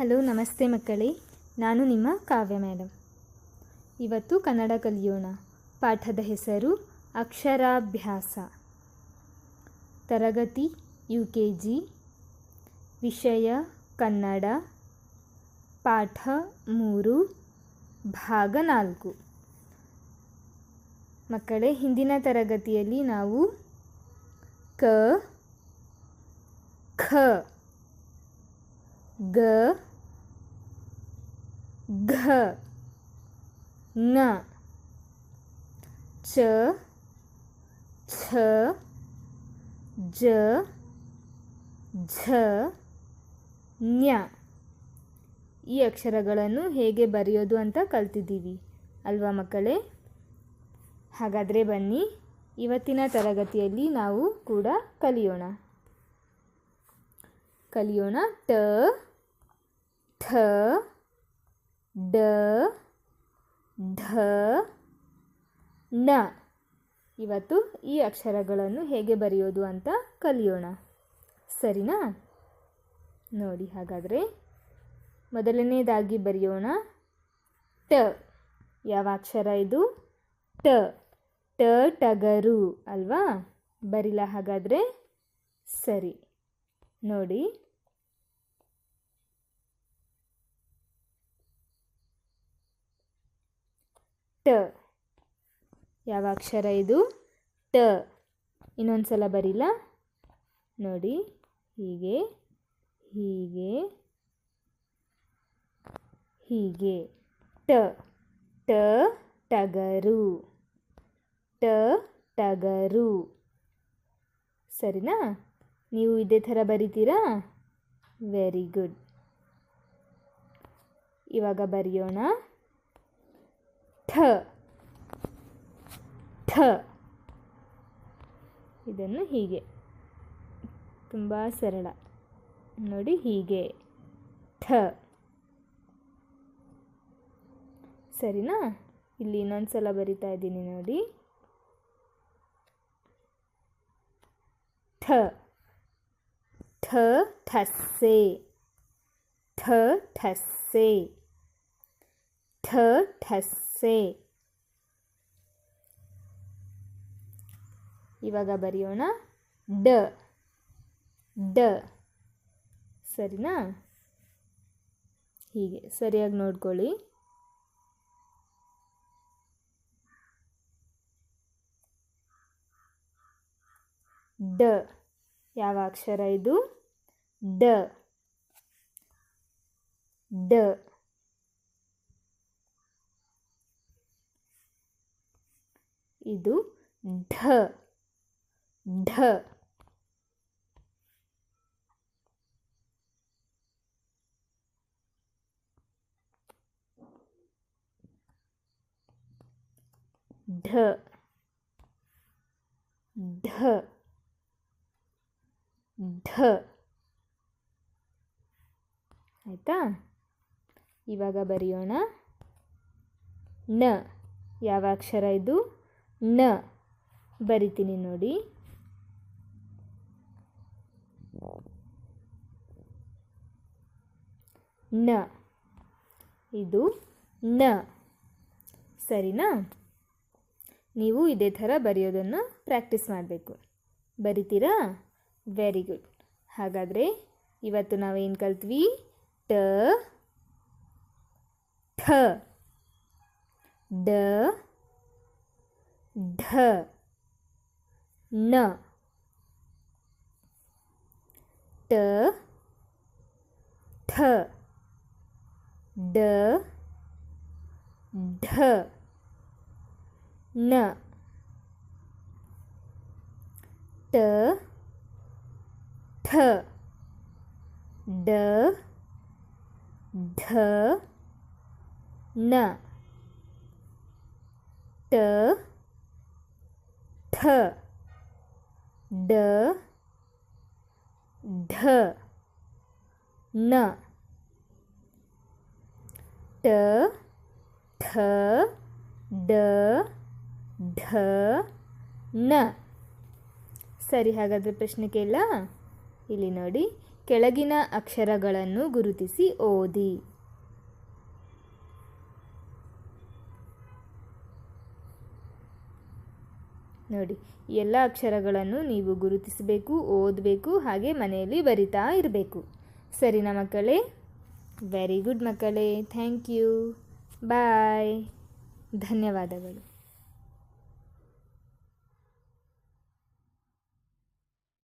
Hello, ನಮಸ್ತೆ ಮಕ್ಕಳೇ. ನಾನು ನಿಮ್ಮ ಕಾವ್ಯ ಮೇಡಮ್. ಇವತ್ತು ಕನ್ನಡ ಕಲಿಯೋಣ. ಪಾಠದ ಹೆಸರು ಅಕ್ಷರಾಭ್ಯಾಸ. ತರಗತಿ UKG, ವಿಷಯ ಕನ್ನಡ, ಪಾಠ 3, ಭಾಗ 4. ಮಕ್ಕಳೇ, ಹಿಂದಿನ ತರಗತಿಯಲ್ಲಿ ನಾವು ಕ, ಖ, ಗ, ಘ, ङ, ಚ, ಛ, ಜ, ಝ, ಞ ಈ ಅಕ್ಷರಗಳನ್ನು ಹೇಗೆ ಬರೆಯೋದು ಅಂತ ಕಲ್ತಿದ್ದೀವಿ ಅಲ್ವಾ ಮಕ್ಕಳೇ? ಹಾಗಾದರೆ ಬನ್ನಿ, ಇವತ್ತಿನ ತರಗತಿಯಲ್ಲಿ ನಾವು ಕೂಡ ಕಲಿಯೋಣ. ಟ, ಠ, ಡ, ಢ, ಣ. ಇವತ್ತು ಈ ಅಕ್ಷರಗಳನ್ನು ಹೇಗೆ ಬರೆಯೋದು ಅಂತ ಕಲಿಯೋಣ, ಸರಿನಾ? ನೋಡಿ, ಹಾಗಾದರೆ ಮೊದಲನೇದಾಗಿ ಬರೆಯೋಣ ಟ. ಯಾವ ಅಕ್ಷರ ಇದು? ಟ. ಟ ಟಗರು ಅಲ್ವಾ? ಬರಿಲ್ಲ ಹಾಗಾದರೆ? ಸರಿ, ನೋಡಿ. ಟ. ಯಾವ ಅಕ್ಷರ ಇದು? ಟ. ಇನ್ನೊಂದು ಸಲ ಬರಿಲ್ಲ, ನೋಡಿ. ಹೀಗೆ ಹೀಗೆ ಹೀಗೆ. ಟ. ಟ ಟಗರು. ಟ ಟಗರು. ಸರಿನಾ? ನೀವು ಇದೇ ಥರ ಬರಿತೀರಾ? Very good. ಇವಾಗ ಬರೆಯೋಣ ಠ. ಠ. ಇದನ್ನು ಹೀಗೆ, ತುಂಬ ಸರಳ ನೋಡಿ, ಹೀಗೆ ಠ. ಸರಿನಾ? ಇಲ್ಲಿ ಇನ್ನೊಂದು ಸಲ ಬರಿತಾ ಇದ್ದೀನಿ ನೋಡಿ. ಠ. ಠ ಠಸ್ಸೆ. ಠ ಠಸ್ಸೆ. ಠ ಠಸ್ಸೆ. ಇವಾಗ ಬರೆಯೋಣ ಡ. ಡ. ಸರಿನಾ? ಹೀಗೆ ಸರಿಯಾಗಿ ನೋಡ್ಕೊಳ್ಳಿ. ಡ. ಯಾವ ಅಕ್ಷರ ಇದು? ಡ. ಡ. ಇದು ಢ. ಢ. ಢ. ಢ. ಢ. ಆಯಿತಾ? ಇವಾಗ ಬರೆಯೋಣ ನ. ಯಾವ ಅಕ್ಷರ ಇದು? ನ. ಬರಿತೀನಿ ನೋಡಿ. ನ. ಇದು ನ. ಸರಿನಾ? ನೀವು ಇದೇ ಥರ ಬರೆಯೋದನ್ನು ಪ್ರಾಕ್ಟೀಸ್ ಮಾಡಬೇಕು. ಬರಿತೀರಾ? Very good. ಹಾಗಾದರೆ ಇವತ್ತು ನಾವೇನು ಕಲ್ತ್ವಿ? ಟ, ಠ, ಡ, ಢ, ಣ. ಟ, ಠ, ಡ, ಢ, ಣ. ಟ, ಠ, ಡ, ಢ, ಣ. ಟ, ಠ, ಡ, ಢ, ಣ. ಟ, ಠ, ಡ, ಢ, ಣ. ಸರಿ, ಹಾಗಾದರೆ ಪ್ರಶ್ನೆ ಕೇಳ. ಇಲ್ಲಿ ನೋಡಿ, ಕೆಳಗಿನ ಅಕ್ಷರಗಳನ್ನು ಗುರುತಿಸಿ ಓದಿ. ನೋಡಿ, ಎಲ್ಲ ಅಕ್ಷರಗಳನ್ನು ನೀವು ಗುರುತಿಸಬೇಕು, ಓದಬೇಕು, ಹಾಗೆ ಮನೆಯಲ್ಲಿ ಬರಿತಾ ಇರಬೇಕು. ಸರಿನಾ ಮಕ್ಕಳೇ? ವೆರಿ ಗುಡ್ ಮಕ್ಕಳೇ. Thank you. ಬಾಯ್. ಧನ್ಯವಾದಗಳು.